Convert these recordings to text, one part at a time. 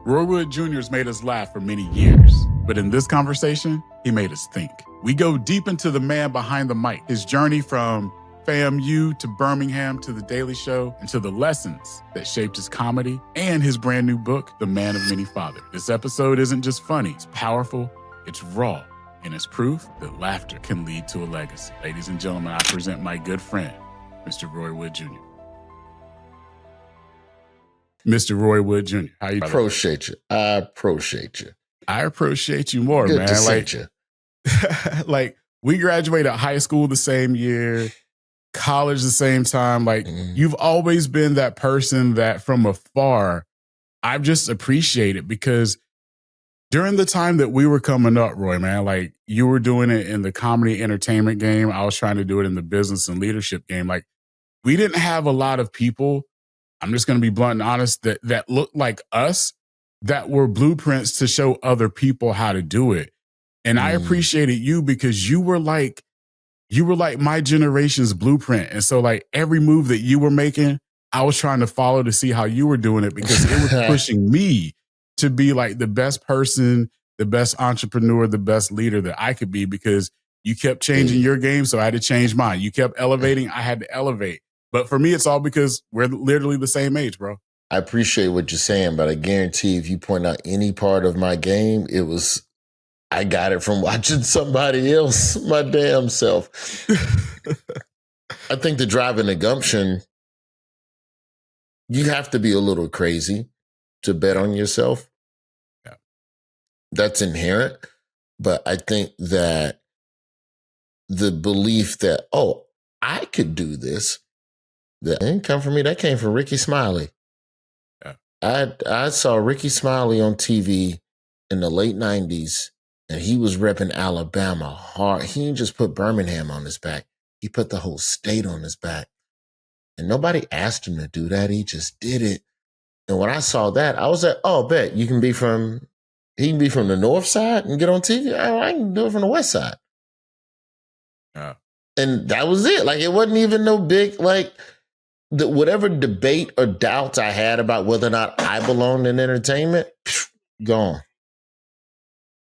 Roy Wood Jr. has made us laugh for many years, but in this conversation, he made us think. We go deep into the man behind the mic, his journey from FAMU to Birmingham to The Daily Show, and to the lessons that shaped his comedy and his brand new book, The Man of Many Fathers. This episode isn't just funny, it's powerful, it's raw, and it's proof that laughter can lead to a legacy. Ladies and gentlemen, I present my good friend, Mr. Roy Wood Jr. Mr. Roy Wood Jr. How you doing? Appreciate you. I appreciate you. I appreciate you more, Good man. to see you. Like we graduated high school the same year, college the same time. Like you've always been that person that from afar, I've just appreciated because during the time that we were coming up, Roy, man, like you were doing it in the comedy entertainment game. I was trying to do it in the business and leadership game. Like we didn't have a lot of people, I'm just going to be blunt and honest, that looked like us, that were blueprints to show other people how to do it. And I appreciated you because you were like my generation's blueprint. And so like every move that you were making, I was trying to follow to see how you were doing it because it was pushing me to be like the best person, the best entrepreneur, the best leader that I could be because you kept changing your game. So I had to change mine. You kept elevating. I had to elevate. But for me, it's all because we're literally the same age, bro. I appreciate what you're saying, but I guarantee if you point out any part of my game, I got it from watching somebody else, my damn self. I think the drive and the gumption, you have to be a little crazy to bet on yourself. Yeah. That's inherent. But I think that the belief that, oh, I could do this, that didn't come from me. That came from Ricky Smiley. Yeah. I saw Ricky Smiley on TV in the late 90s, and he was repping Alabama hard. He didn't just put Birmingham on his back. He put the whole state on his back. And nobody asked him to do that. He just did it. And when I saw that, I was like, oh, bet he can be from the north side and get on TV. I can do it from the west side. Yeah. And that was it. Like, it wasn't even no big, like, whatever debate or doubts I had about whether or not I belonged in entertainment, gone.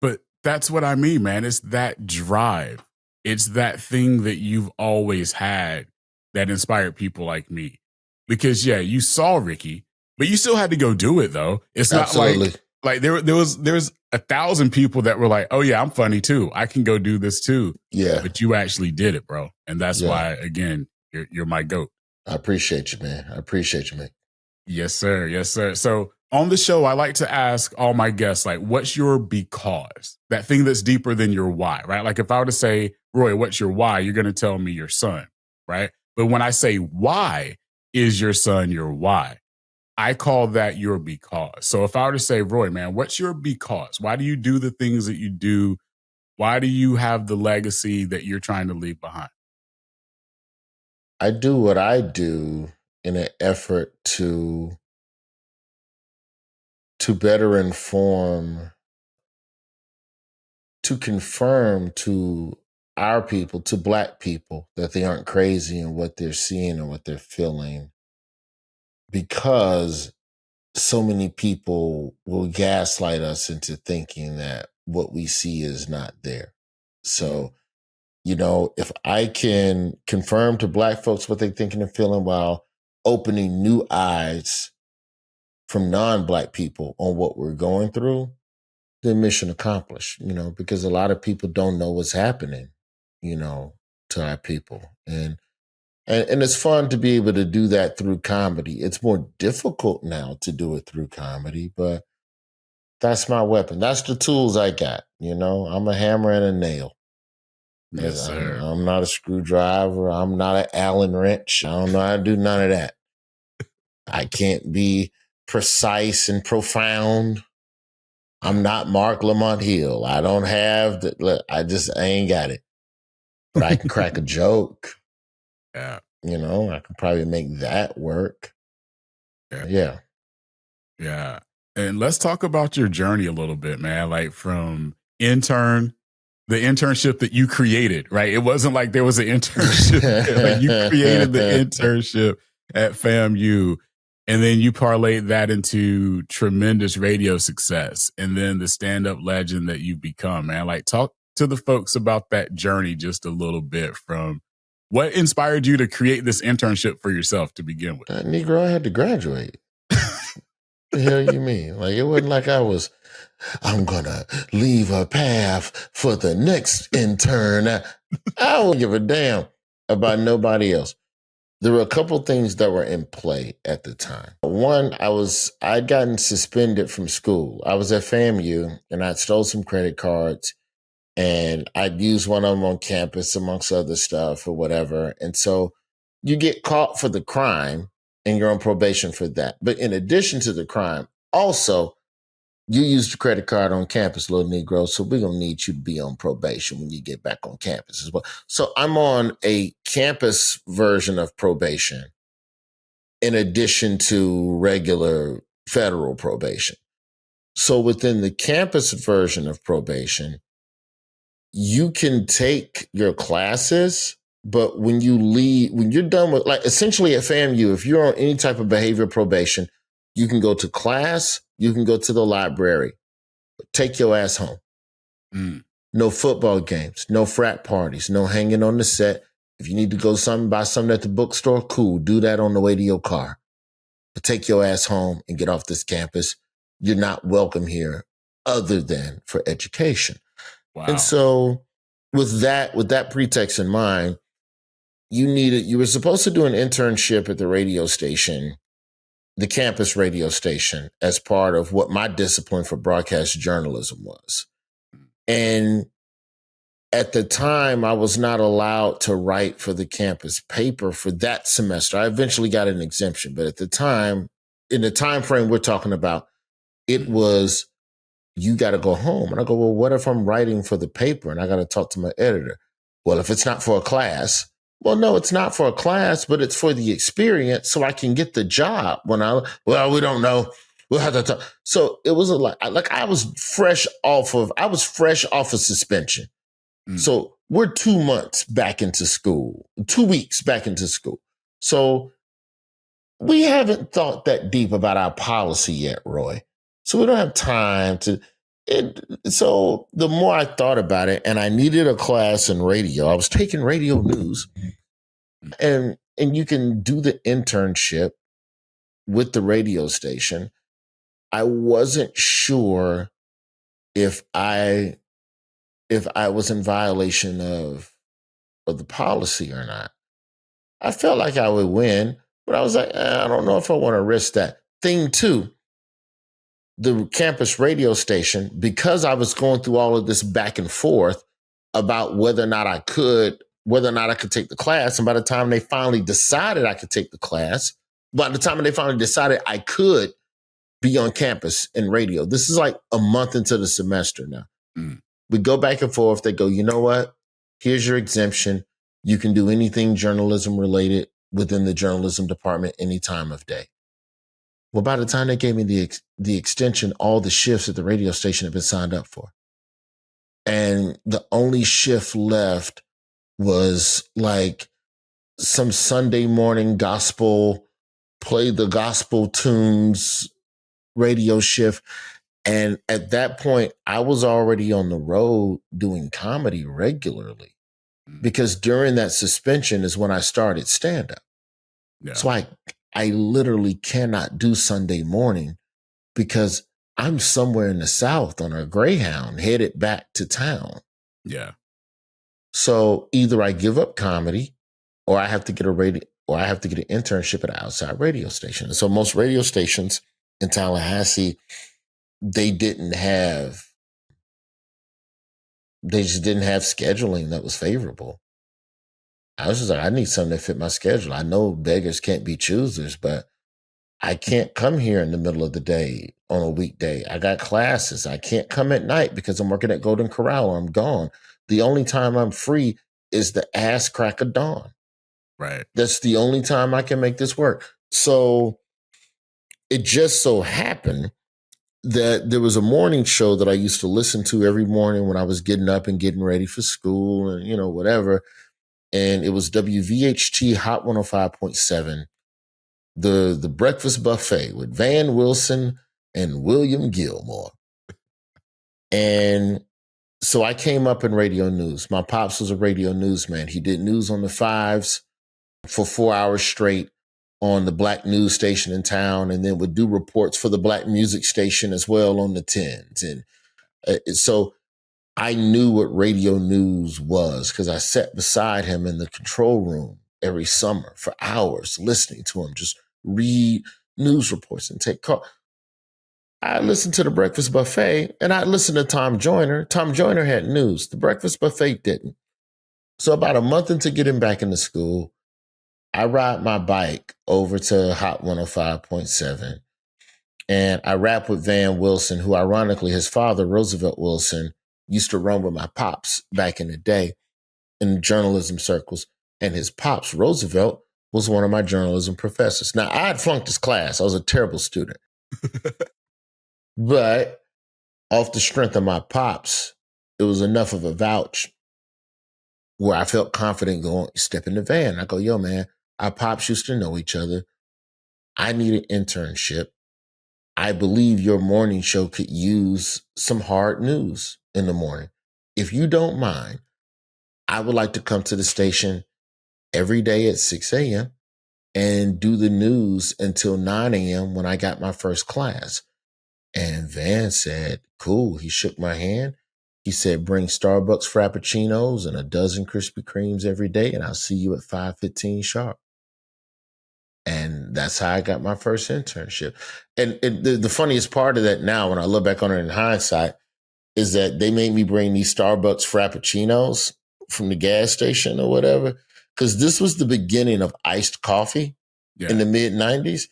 But that's what I mean, man. It's that drive. It's that thing that you've always had that inspired people like me. Because, yeah, you saw Ricky, but you still had to go do it, though. It's not Absolutely. like there was 1,000 people that were like, oh, yeah, I'm funny, too. I can go do this, too. Yeah. But you actually did it, bro. And that's why, again, you're my GOAT. I appreciate you, man. I appreciate you, man. Yes, sir. Yes, sir. So on the show, I like to ask all my guests, like, what's your because? That thing that's deeper than your why, right? Like if I were to say, Roy, what's your why? You're going to tell me your son, right? But when I say why is your son your why, I call that your because. So if I were to say, Roy, man, what's your because? Why do you do the things that you do? Why do you have the legacy that you're trying to leave behind? I do what I do in an effort to better inform, to confirm to our people, to Black people, that they aren't crazy in what they're seeing and what they're feeling. Because so many people will gaslight us into thinking that what we see is not there. So, you know, if I can confirm to Black folks what they're thinking and feeling while opening new eyes from non-Black people on what we're going through, then mission accomplished, you know, because a lot of people don't know what's happening, you know, to our people. And it's fun to be able to do that through comedy. It's more difficult now to do it through comedy, but that's my weapon. That's the tools I got, you know. I'm a hammer and a nail. Yes, sir. I'm not a screwdriver. I'm not an Allen wrench. I don't know how to do none of that. I can't be precise and profound. I'm not Mark Lamont Hill. I don't have I ain't got it. But I can crack a joke. Yeah. You know, I could probably make that work. Yeah. Yeah. And let's talk about your journey a little bit, man. Like from the internship that you created, right? It wasn't like there was an internship. Like you created the internship at FAMU. And then you parlayed that into tremendous radio success and then the stand-up legend that you've become, man. Like, talk to the folks about that journey just a little bit, from what inspired you to create this internship for yourself to begin with. Negro, I had to graduate. The hell you mean? Like, it wasn't like I'm going to leave a path for the next intern. I don't give a damn about nobody else. There were a couple things that were in play at the time. One, I'd gotten suspended from school. I was at FAMU and I'd stole some credit cards and I'd used one of them on campus amongst other stuff or whatever. And so you get caught for the crime and you're on probation for that. But in addition to the crime, also, you used the credit card on campus, little Negro, so we're going to need you to be on probation when you get back on campus as well. So I'm on a campus version of probation in addition to regular federal probation. So within the campus version of probation, you can take your classes, but when you're done with, like, essentially at FAMU, if you're on any type of behavior probation, you can go to class, you can go to the library, but take your ass home. No football games, no frat parties, no hanging on the set. If you need to go buy something at the bookstore, cool, do that on the way to your car. But take your ass home and get off this campus. You're not welcome here other than for education. Wow. And so with that pretext in mind, you were supposed to do an internship at the radio station, the campus radio station, as part of what my discipline for broadcast journalism was. And at the time, I was not allowed to write for the campus paper for that semester. I eventually got an exemption, but at the time, in the time frame we're talking about, it was, you got to go home. And I go, well, what if I'm writing for the paper and I got to talk to my editor? Well, if it's not for a class, well, no, it's not for a class, but it's for the experience so I can get the job we don't know. We'll have to talk. So it was I was fresh off of suspension. So we're 2 months back into school, 2 weeks back into school. So we haven't thought that deep about our policy yet, Roy. So we don't have time to. So the more I thought about it, and I needed a class in radio, I was taking radio news, and you can do the internship with the radio station. I wasn't sure if I was in violation of the policy or not. I felt like I would win, but I was like, I don't know if I want to risk that. Thing two, the campus radio station, because I was going through all of this back and forth about whether or not I could take the class. And by the time they finally decided I could take the class, by the time they finally decided I could be on campus in radio, this is like a month into the semester now. We go back and forth. They go, you know what? Here's your exemption. You can do anything journalism related within the journalism department any time of day. Well, by the time they gave me the extension, all the shifts at the radio station had been signed up for. And the only shift left was like some Sunday morning gospel, play the gospel tunes radio shift. And at that point, I was already on the road doing comedy regularly, because during that suspension is when I started stand-up. Yeah. So I literally cannot do Sunday morning because I'm somewhere in the South on a Greyhound headed back to town. Yeah. So either I give up comedy or I have to get an internship at an outside radio station. And so most radio stations in Tallahassee, they just didn't have scheduling that was favorable. I was just like, I need something that fit my schedule. I know beggars can't be choosers, but I can't come here in the middle of the day on a weekday. I got classes. I can't come at night because I'm working at Golden Corral or I'm gone. The only time I'm free is the ass crack of dawn. Right. That's the only time I can make this work. So it just so happened that there was a morning show that I used to listen to every morning when I was getting up and getting ready for school and, whatever. And it was WVHT Hot 105.7. the breakfast buffet with Van Wilson and William Gilmore. And so I came up in radio news. My pops was a radio newsman. He did news on the 5s for 4 hours straight on the black news station in town, and then would do reports for the black music station as well on the 10s. And so I knew what radio news was because I sat beside him in the control room every summer for hours listening to him just read news reports and take calls. I listened to the Breakfast Buffet and I listened to Tom Joyner. Tom Joyner had news. The Breakfast Buffet didn't. So about a month into getting back into school, I ride my bike over to Hot 105.7 and I rap with Van Wilson, who ironically his father, Roosevelt Wilson, used to run with my pops back in the day in journalism circles. And his pops, Roosevelt, was one of my journalism professors. Now, I had flunked his class. I was a terrible student. But off the strength of my pops, it was enough of a vouch where I felt confident going, step in the van. I go, yo, man, our pops used to know each other. I need an internship. I believe your morning show could use some hard news in the morning. If you don't mind, I would like to come to the station every day at 6 a.m. and do the news until 9 a.m. when I got my first class. And Van said, cool. He shook my hand. He said, bring Starbucks Frappuccinos and a dozen Krispy Kremes every day, and I'll see you at 5:15 sharp. And that's how I got my first internship. And the funniest part of that now, when I look back on it in hindsight, is that they made me bring these Starbucks Frappuccinos from the gas station or whatever, because this was the beginning of iced coffee in the mid 90s.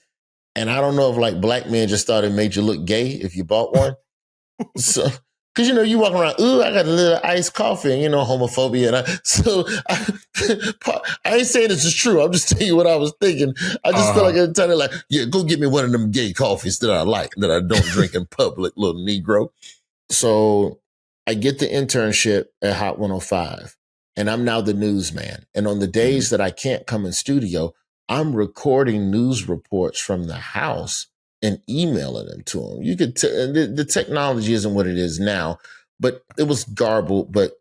And I don't know if like black men just thought it made you look gay if you bought one. So, because, you know, you walk around, ooh, I got a little iced coffee, and, you know, homophobia. And I ain't saying this is true. I'm just telling you what I was thinking. I just feel like every time they're like, yeah, go get me one of them gay coffees that I like, that I don't drink in public, little Negro. So I get the internship at Hot 105, and I'm now the newsman. And on the days that I can't come in studio, I'm recording news reports from the house and emailing them to them. You could the technology isn't what it is now, but it was garbled, but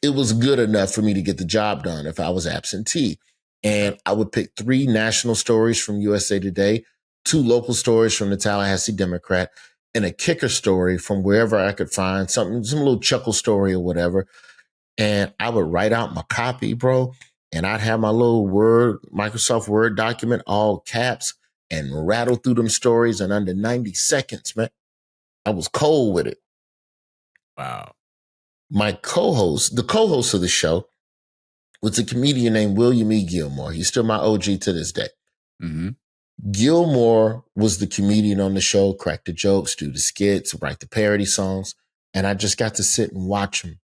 it was good enough for me to get the job done if I was absentee. And I would pick 3 national stories from USA Today, 2 local stories from the Tallahassee Democrat, and a kicker story from wherever I could find something, some little chuckle story or whatever. And I would write out my copy, bro. And I'd have my little Microsoft Word document, all caps, and rattle through them stories in under 90 seconds, man. I was cold with it. Wow. My co-host, the co-host of the show, was a comedian named William E. Gilmore. He's still my OG to this day. Mm-hmm. Gilmore was the comedian on the show, crack the jokes, do the skits, write the parody songs. And I just got to sit and watch him.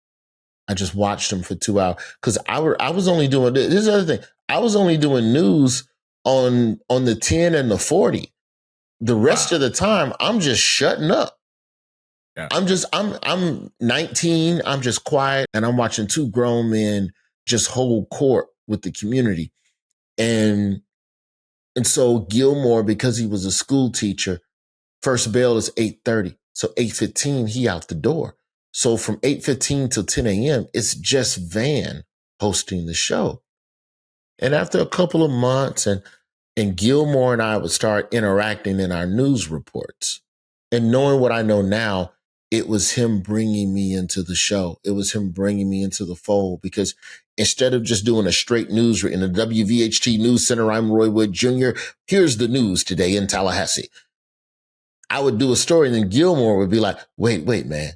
I just watched him for 2 hours because I was only doing this is the other thing. I was only doing news on the 10 and the 40. The rest of the time, I'm just shutting up. Yeah. I'm 19. I'm just quiet, and I'm watching 2 grown men just hold court with the community. And so Gilmore, because he was a school teacher, first bell is 8:30. So 8:15, he out the door. So from 8:15 till 10 a.m., it's just Van hosting the show. And after a couple of months, and Gilmore and I would start interacting in our news reports. And knowing what I know now, it was him bringing me into the show. It was him bringing me into the fold, because instead of just doing a straight news in the WVHT News Center, I'm Roy Wood Jr., here's the news today in Tallahassee. I would do a story, and then Gilmore would be like, wait, man,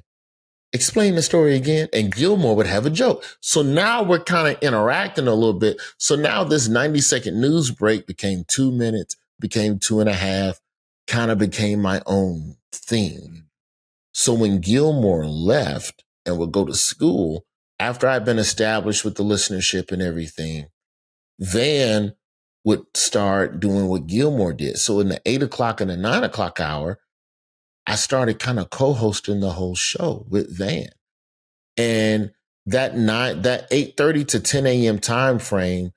explain the story again. And Gilmore would have a joke. So now we're kind of interacting a little bit. So now this 90-second news break became 2 minutes, became 2.5, kind of became my own thing. So when Gilmore left and would go to school, after I'd been established with the listenership and everything, Van would start doing what Gilmore did. So in the 8 o'clock and the 9 o'clock hour, I started kind of co-hosting the whole show with Van. And that 8:30 to 10 a.m. time frame,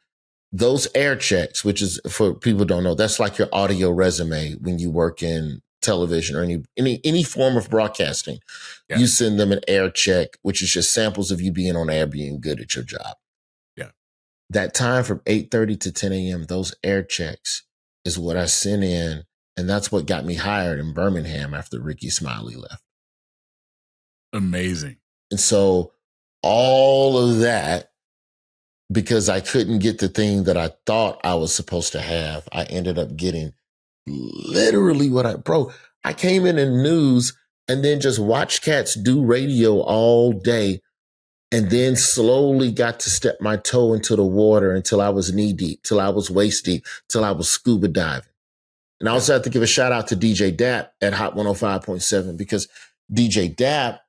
those air checks, which is for people who don't know, that's like your audio resume when you work in television or any form of broadcasting. Yeah. You send them an air check, which is just samples of you being on air, being good at your job. Yeah. That time from 8:30 to 10 a.m., those air checks is what I sent in. And that's what got me hired in Birmingham after Ricky Smiley left. Amazing. And so all of that, because I couldn't get the thing that I thought I was supposed to have, I ended up getting literally I came in news and then just watched cats do radio all day and then slowly got to step my toe into the water until I was knee deep, till I was waist deep, till I was scuba diving. And I also have to give a shout out to DJ Dap at Hot 105.7 because DJ Dap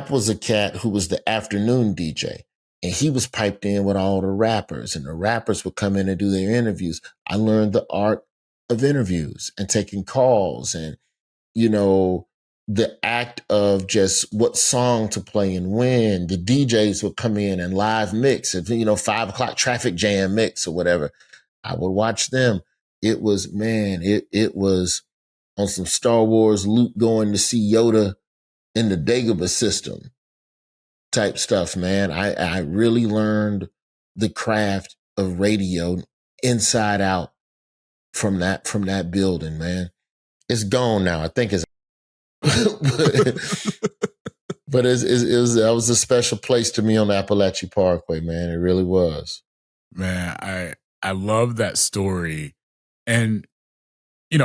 was a cat who was the afternoon DJ. And he was piped in with all the rappers, and the rappers would come in and do their interviews. I learned the art of interviews and taking calls and, the act of just what song to play and when. The DJs would come in and live mix, if 5 o'clock traffic jam mix or whatever. I would watch them. It was, it was on some Star Wars Luke going to see Yoda in the Dagobah system type stuff, man. I really learned the craft of radio inside out from that building, man. It's gone now. I think it's but that was a special place to me on the Appalachian Parkway, man. It really was. Man, I love that story. And,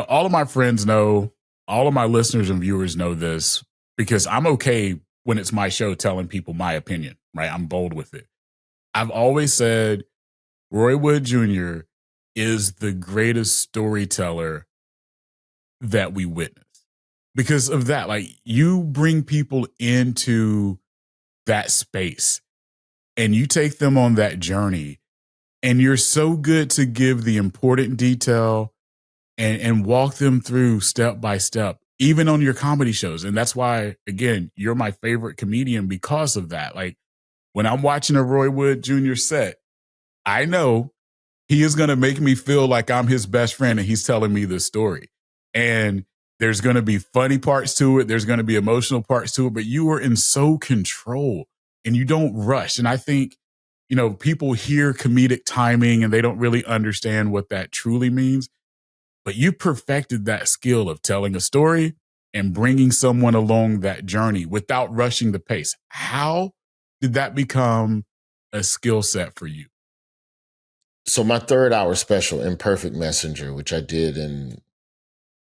all of my friends know, all of my listeners and viewers know this because I'm okay when it's my show telling people my opinion, right? I'm bold with it. I've always said Roy Wood Jr. is the greatest storyteller that we witness. Because of that, like you bring people into that space and you take them on that journey and you're so good to give the important detail and walk them through step by step, even on your comedy shows. And that's why, again, you're my favorite comedian because of that. Like when I'm watching a Roy Wood Jr. set, I know he is going to make me feel like I'm his best friend and he's telling me this story. And there's going to be funny parts to it. There's going to be emotional parts to it, but you are in so control and you don't rush. And I think, people hear comedic timing and they don't really understand what that truly means. But you perfected that skill of telling a story and bringing someone along that journey without rushing the pace. How did that become a skill set for you? So my 3rd hour special, Imperfect Messenger, which I did in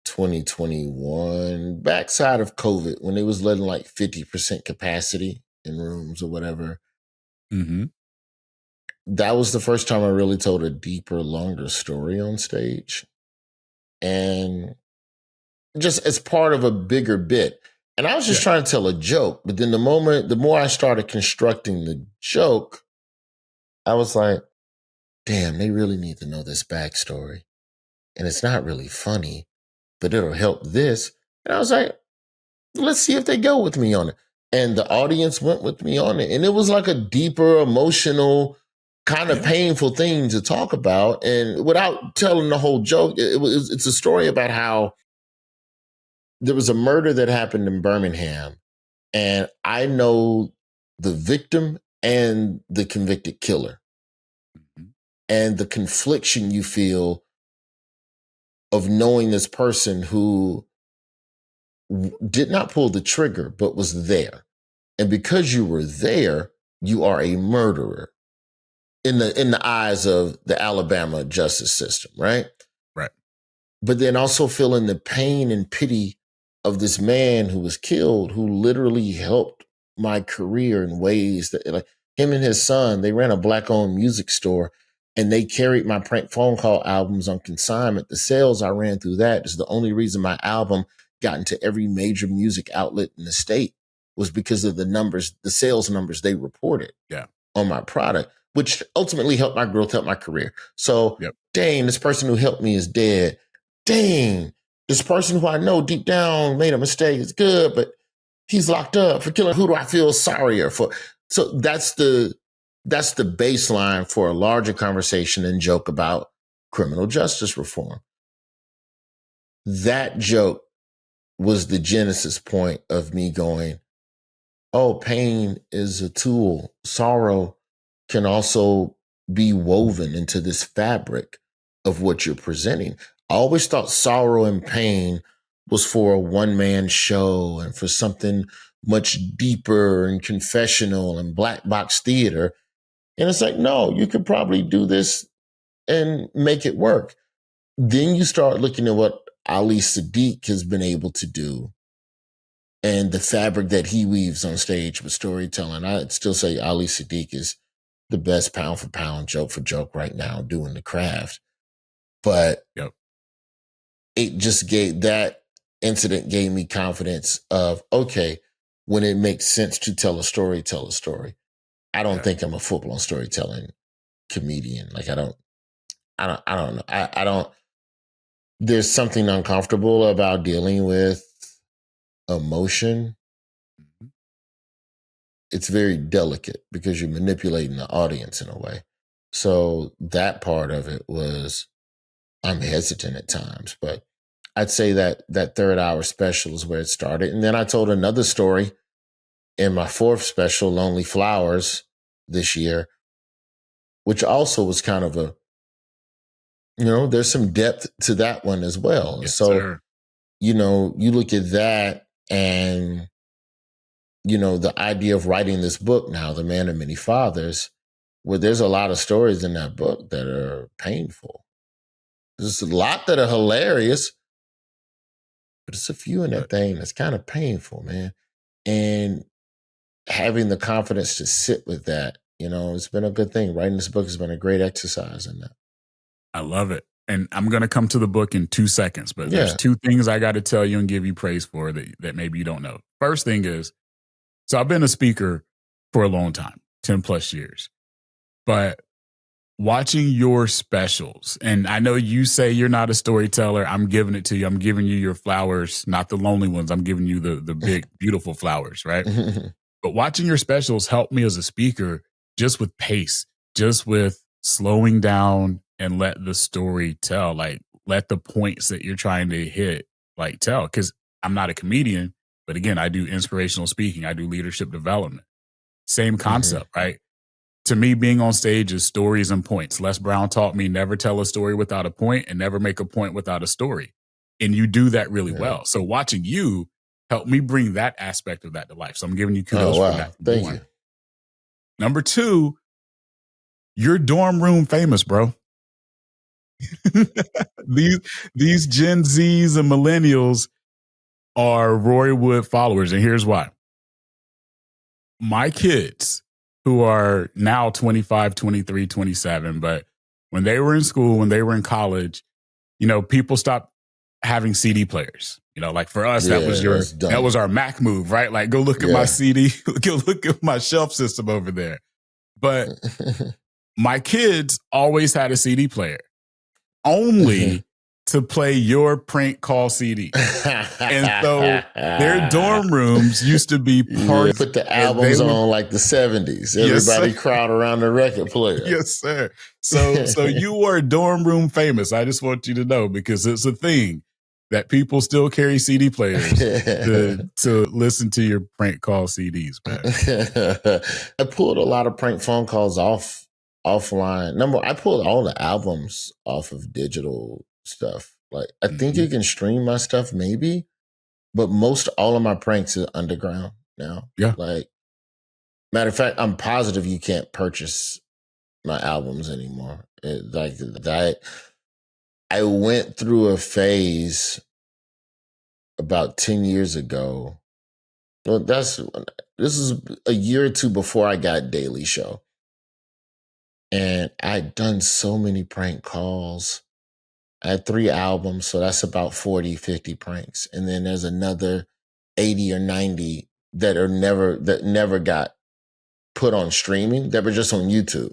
2021, backside of COVID, when they was letting like 50% capacity in rooms or whatever. Mm-hmm. That was the first time I really told a deeper, longer story on stage. And just as part of a bigger bit. And I was just trying to tell a joke. But then the more I started constructing the joke, I was like, damn, they really need to know this backstory. And it's not really funny, but it'll help this. And I was like, let's see if they go with me on it. And the audience went with me on it. And it was like a deeper, emotional, kind of painful thing to talk about. And without telling the whole joke, it's a story about how there was a murder that happened in Birmingham. And I know the victim and the convicted killer. Mm-hmm. And the confliction you feel of knowing this person who did not pull the trigger, but was there. And because you were there, you are a murderer in the eyes of the Alabama justice system, right? Right. But then also feeling the pain and pity of this man who was killed, who literally helped my career in ways that, like him and his son, they ran a Black-owned music store and they carried my prank phone call albums on consignment. The sales I ran through that is the only reason my album got into every major music outlet in the state was because of the sales numbers they reported on my product, which ultimately helped my growth, helped my career. So, dang, this person who helped me is dead. Dang, this person who I know deep down made a mistake is good, but he's locked up for killing. Who do I feel sorrier for? So that's the that's the baseline for a larger conversation and joke about criminal justice reform. That joke was the genesis point of me going, oh, pain is a tool. Sorrow can also be woven into this fabric of what you're presenting. I always thought sorrow and pain was for a one-man show and for something much deeper and confessional and black box theater. And it's like, no, you could probably do this and make it work. Then you start looking at what Ali Sadiq has been able to do and the fabric that he weaves on stage with storytelling. I'd still say Ali Sadiq is the best pound for pound, joke for joke right now doing the craft. But it just that incident gave me confidence of, okay, when it makes sense to tell a story, tell a story. I don't think I'm a full-blown storytelling comedian. Like I don't know. I don't, there's something uncomfortable about dealing with emotion. It's very delicate because you're manipulating the audience in a way. So that part of it was, I'm hesitant at times, but I'd say that third hour special is where it started. And then I told another story in my fourth special, Lonely Flowers, this year, which also was kind of a, there's some depth to that one as well. Yes, so, sir. You look at that and, the idea of writing this book now, The Man of Many Fathers, where there's a lot of stories in that book that are painful. There's a lot that are hilarious, but it's a few in that thing that's kind of painful, man. And having the confidence to sit with that, it's been a good thing. Writing this book has been a great exercise in that. I love it. And I'm going to come to the book in 2 seconds, but there's two things I got to tell you and give you praise for that maybe you don't know. First thing is, so I've been a speaker for a long time, 10 plus years, but watching your specials, and I know you say you're not a storyteller. I'm giving it to you. I'm giving you your flowers, not the lonely ones. I'm giving you the big, beautiful flowers, right? But watching your specials helped me as a speaker just with pace, just with slowing down and let the story tell, like let the points that you're trying to hit, like tell. Because I'm not a comedian, but again, I do inspirational speaking. I do leadership development. Same concept, right? To me, being on stage is stories and points. Les Brown taught me never tell a story without a point and never make a point without a story. And you do that really well. So watching you helped me bring that aspect of that to life. So I'm giving you kudos for that. Thank you. Number 2, you're dorm room famous, bro. these Gen Zs and millennials are Roy Wood followers. And here's why. My kids, who are now 25, 23, 27, but when they were in school, when they were in college, people stopped having CD players. Like for us, that was our Mac move, right? Like go look at my CD, go look at my shelf system over there. But my kids always had a CD player, only to play your prank call CD. And so their dorm rooms used to be parties. Put the albums on like the 70s. Everybody crowd around the record player. Yes, sir. So you were dorm room famous. I just want you to know, because it's a thing that people still carry CD players to listen to your prank call CDs, man. I pulled a lot of prank phone calls offline. I pulled all the albums off of digital stuff. Like I think you can stream my stuff maybe, but all of my pranks are underground now. Yeah. Like matter of fact, I'm positive you can't purchase my albums anymore. I went through a phase about 10 years ago. Well, this is a year or two before I got Daily Show. And I'd done so many prank calls. I had 3 albums, so that's about 40, 50 pranks. And then there's another 80 or 90 that never got put on streaming, that were just on YouTube.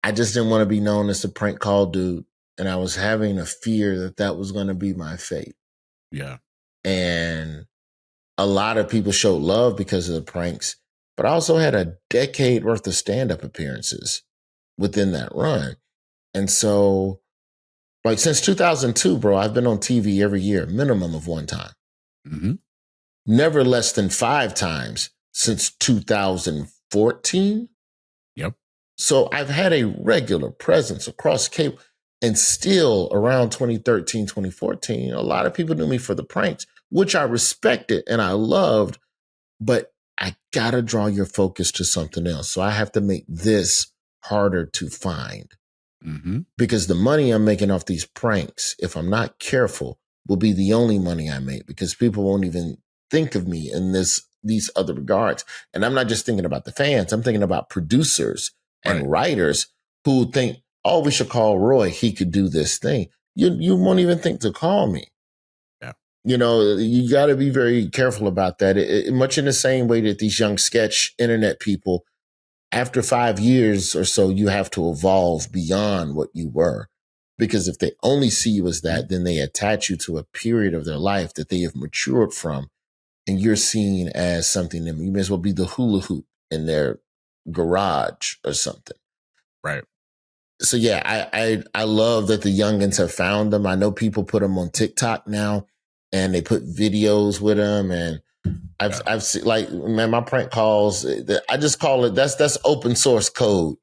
I just didn't want to be known as the prank call dude. And I was having a fear that was going to be my fate. Yeah. And a lot of people showed love because of the pranks. but I also had a decade worth of stand-up appearances within that run. And so, like, since 2002, bro, I've been on TV every year, minimum of one time. Mm-hmm. Never less than 5 times since 2014. Yep. So I've had a regular presence across cable. And still around 2013, 2014, a lot of people knew me for the pranks, which I respected and I loved. But I got to draw your focus to something else. So I have to make this harder to find. Mm-hmm. Because the money I'm making off these pranks, if I'm not careful, will be the only money I make, because people won't even think of me in these other regards. And I'm not just thinking about the fans. I'm thinking about producers and writers who think, oh, we should call Roy. He could do this thing. You won't even think to call me. Yeah. You know, you got to be very careful about that. Much in the same way that these young sketch internet people, after 5 years or so, you have to evolve beyond what you were. Because if they only see you as that, then they attach you to a period of their life that they have matured from. And you're seen as something that you may as well be the hula hoop in their garage or something. Right. So yeah, I love that the youngins have found them. I know people put them on TikTok now, and they put videos with them. And I've seen, like, man, my prank calls, I just call it, that's open source code.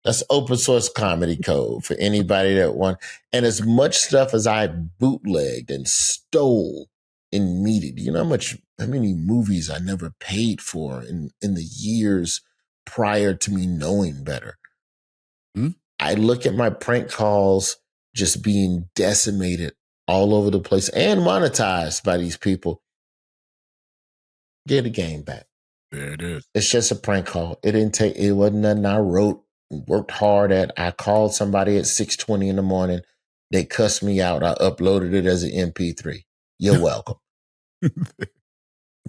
That's open source comedy code for anybody that want. And as much stuff as I bootlegged and stole and needed, you know how many movies I never paid for in the years prior to me knowing better. Mm-hmm. I look at my prank calls just being decimated all over the place and monetized by these people. Get the game back. There it is. It's just a prank call. It wasn't nothing I worked hard at. I called somebody at 6:20 in the morning. They cussed me out. I uploaded it as an MP3. You're welcome. If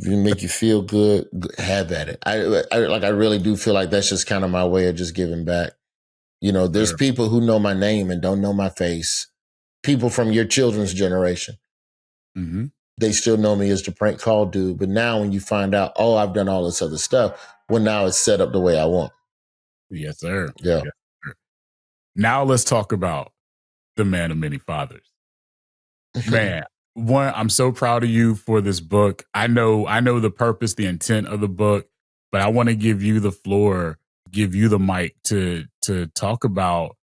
you make you feel good, have at it. I really do feel like that's just kind of my way of just giving back. You know, there's people who know my name and don't know my face. People from your children's generation. Mm-hmm. They still know me as the prank call dude. But now when you find out, oh, I've done all this other stuff, well, now it's set up the way I want. Yes, sir. Yeah. Yes, sir. Now let's talk about the man of many fathers. Man, one, I'm so proud of you for this book. I know the purpose, the intent of the book, but I want to give you the floor, give you the mic to talk about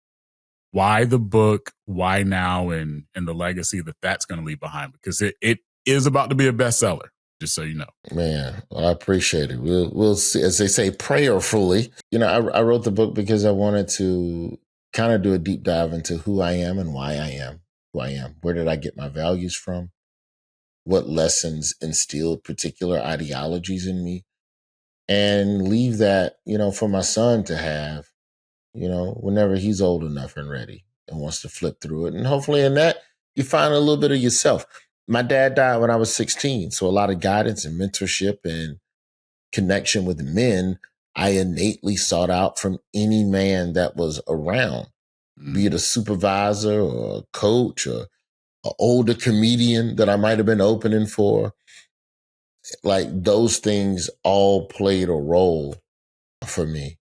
why the book, why now, and the legacy that's going to leave behind, because it is about to be a bestseller, just so you know. Man, I appreciate it. We'll see. As they say, prayerfully. You know, I wrote the book because I wanted to kind of do a deep dive into who I am and why I am who I am. Where did I get my values from? What lessons instilled particular ideologies in me? And leave that, you know, for my son to have, you know, whenever he's old enough and ready and wants to flip through it. And hopefully in that, you find a little bit of yourself. My dad died when I was 16. So a lot of guidance and mentorship and connection with men, I innately sought out from any man that was around, be it a supervisor or a coach or an older comedian that I might have been opening for. Like, those things all played a role for me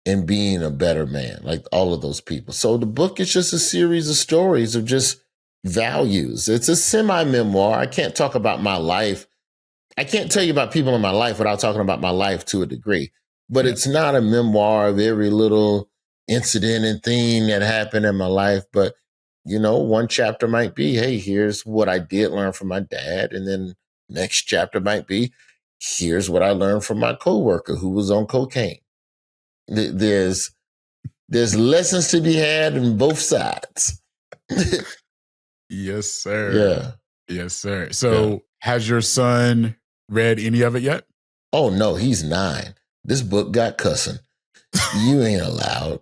in being a better man, like all of those people. So the book is just a series of stories of just values. It's a semi-memoir. I can't talk about my life. I can't tell you about people in my life without talking about my life to a degree. But it's not a memoir of every little incident and thing that happened in my life. But, you know, one chapter might be, hey, here's what I did learn from my dad. And then next chapter might be, here's what I learned from my coworker who was on cocaine. There's lessons to be had on both sides. Yes, sir. Yeah. Yes, sir. So has your son read any of it yet? Oh, no, he's 9. This book got cussing. You ain't allowed.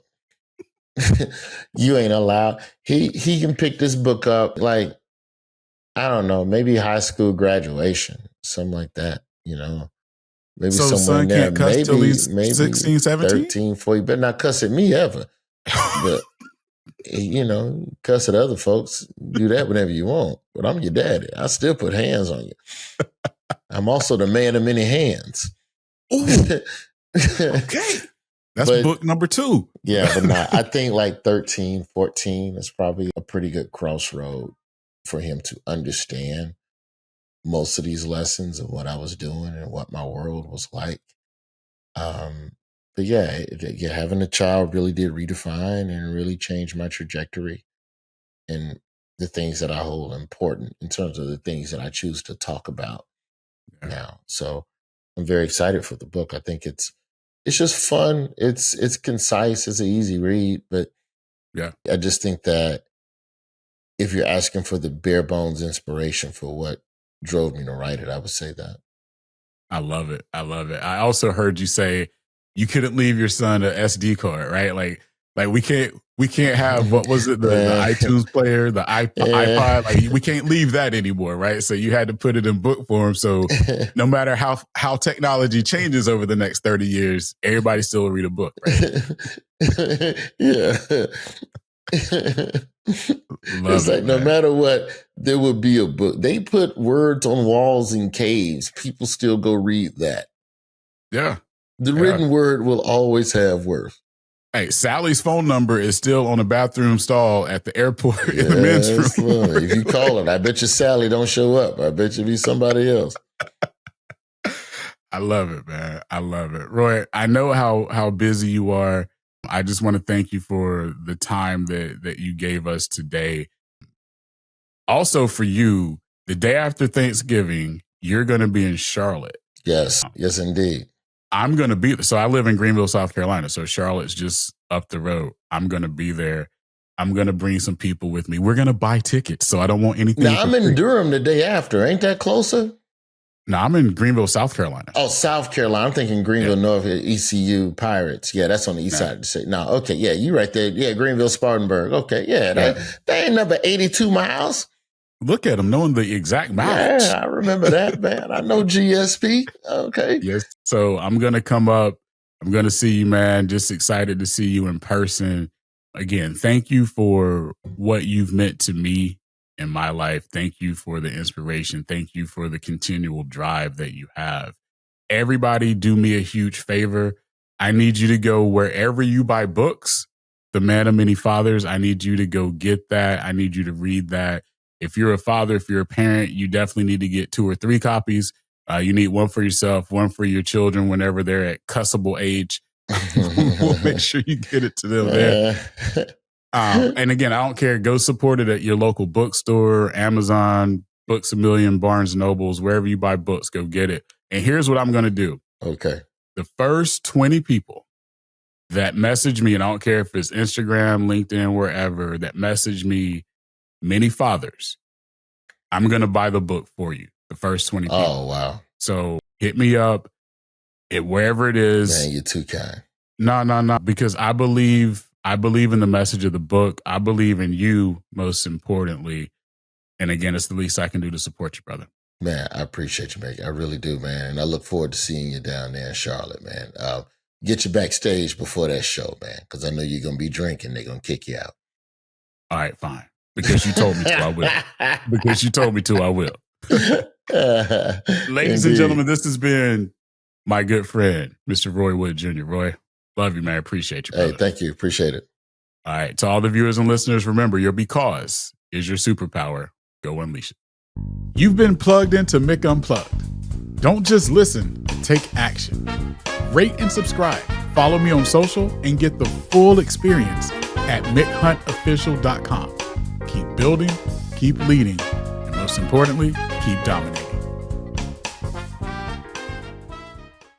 You ain't allowed. He can pick this book up like, I don't know, maybe high school graduation, something like that, you know. Maybe so somewhere in son there. can't cuss till he's maybe 16, 17? 13, 14. You better not cuss at me ever. But, you know, cuss at other folks. Do that whenever you want. But I'm your daddy. I still put hands on you. I'm also the man of many hands. Ooh, okay. That's book number 2. Yeah, but not. I think like 13, 14 is probably a pretty good crossroad for him to understand most of these lessons of what I was doing and what my world was like. But yeah, having a child really did redefine and really change my trajectory and the things that I hold important in terms of the things that I choose to talk about now. So I'm very excited for the book. I think it's just fun. It's concise. It's an easy read, but yeah, I just think that if you're asking for the bare bones inspiration for what drove me to write it, I would say that. I love it. I love it. I also heard you say you couldn't leave your son an SD card, right? Like we can't have, what was it? The iTunes player, the iPod. Like we can't leave that anymore, right? So you had to put it in book form. So no matter how technology changes over the next 30 years, everybody still will read a book, right? Yeah. It's like no matter what, there would be a book. They put words on walls in caves. People still go read that. Yeah. The written word will always have worth. Hey, Sally's phone number is still on the bathroom stall at the airport in the men's room. If you call it, I bet you Sally don't show up. I bet you be somebody else. I love it, man. I love it. Roy, I know how busy you are. I just want to thank you for the time that you gave us today. Also for you, the day after Thanksgiving, you're going to be in Charlotte. Yes. Yes, indeed. I'm going to be, so I live in Greenville, South Carolina. So Charlotte's just up the road. I'm going to be there. I'm going to bring some people with me. We're going to buy tickets. So I don't want anything. Now I'm in Durham the day after. Ain't that closer? No, I'm in Greenville, South Carolina. Oh, South Carolina. I'm thinking Greenville, North, ECU Pirates. Yeah, that's on the east side of the city. No, okay. Yeah, you right there. Yeah, Greenville, Spartanburg. Okay, yeah. That ain't number 82 miles. Look at him knowing the exact mileage. Yeah, I remember that, man. I know GSP. Okay. Yes. So I'm going to come up. I'm going to see you, man. Just excited to see you in person. Again, thank you for what you've meant to me in my life. Thank you for the inspiration. Thank you for the continual drive that you have. Everybody do me a huge favor. I need you to go wherever you buy books, The Man of Many Fathers. I need you to go get that. I need you to read that. If you're a father, if you're a parent, you definitely need to get 2 or 3 copies. You need one for yourself, one for your children whenever they're at cussable age. We'll make sure you get it to them there. And again, I don't care. Go support it at your local bookstore, Amazon, Books A Million, Barnes & Nobles, wherever you buy books, go get it. And here's what I'm going to do. Okay. The first 20 people that message me, and I don't care if it's Instagram, LinkedIn, wherever, that message me, Many Fathers, I'm going to buy the book for you. The first 20 people. Oh, wow. So hit me up wherever it is. Man, you're too kind. No. Because I believe in the message of the book. I believe in you, most importantly. And again, it's the least I can do to support you, brother. Man, I appreciate you, Mick. I really do, man. And I look forward to seeing you down there in Charlotte, man. Get you backstage before that show, man, because I know you're going to be drinking. They're going to kick you out. All right, fine. Because you told me to, I will. Because you told me to, I will. Ladies and gentlemen, this has been my good friend, Mr. Roy Wood Jr. Roy, love you, man. Appreciate you, brother. Hey, thank you. Appreciate it. All right. To all the viewers and listeners, remember, your because is your superpower. Go unleash it. You've been plugged into Mick Unplugged. Don't just listen, take action. Rate and subscribe. Follow me on social and get the full experience at MickHuntOfficial.com. Keep building, keep leading, and most importantly, keep dominating.